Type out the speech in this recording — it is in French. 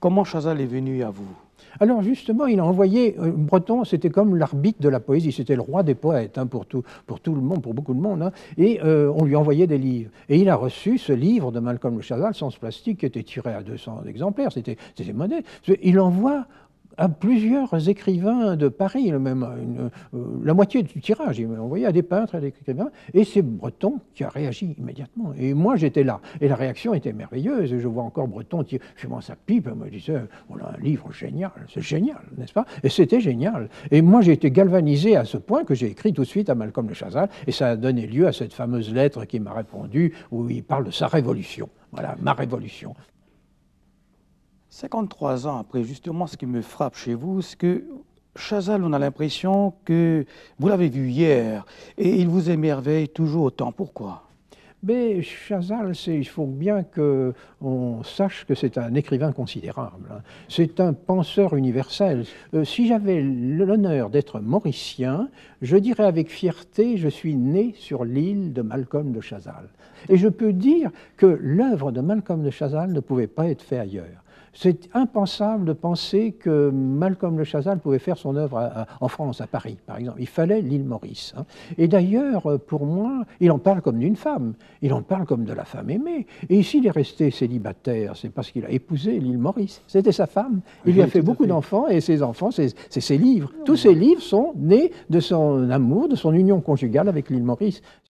Comment Chazal est venu à vous? Alors justement, il a envoyé, Breton, c'était comme l'arbitre de la poésie, c'était le roi des poètes pour tout le monde, pour beaucoup de monde, et on lui envoyait des livres. Et il a reçu ce livre de Malcolm de Chazal, Sens plastique, qui était tiré à 200 exemplaires, c'était modeste. Il envoie à plusieurs écrivains de Paris, même la moitié du tirage, il m'a envoyé à des peintres, à des écrivains, et c'est Breton qui a réagi immédiatement. Et moi, j'étais là, et la réaction était merveilleuse. Je vois encore Breton fumant sa pipe, il me disait, on a un livre génial, c'est génial, n'est-ce pas? Et c'était génial. Et moi, j'ai été galvanisé à ce point que j'ai écrit tout de suite à Malcolm de Chazal, et ça a donné lieu à cette fameuse lettre qui m'a répondu, où il parle de sa révolution. Voilà, ma révolution. 53 ans après, justement, ce qui me frappe chez vous, c'est que Chazal, on a l'impression que vous l'avez vu hier et il vous émerveille toujours autant. Pourquoi? Mais Chazal, il faut bien qu'on sache que c'est un écrivain considérable. C'est un penseur universel. Si j'avais l'honneur d'être mauricien, je dirais avec fierté, je suis né sur l'île de Malcolm de Chazal. Et je peux dire que l'œuvre de Malcolm de Chazal ne pouvait pas être faite ailleurs. C'est impensable de penser que Malcolm de Chazal pouvait faire son œuvre en France, à Paris, par exemple. Il fallait l'île Maurice. Et d'ailleurs, pour moi, il en parle comme d'une femme. Il en parle comme de la femme aimée. Et s'il est resté célibataire, c'est parce qu'il a épousé l'île Maurice. C'était sa femme. Il lui a fait beaucoup d'enfants, et ses enfants, c'est ses livres. Tous ses livres sont nés de son amour, de son union conjugale avec l'île Maurice.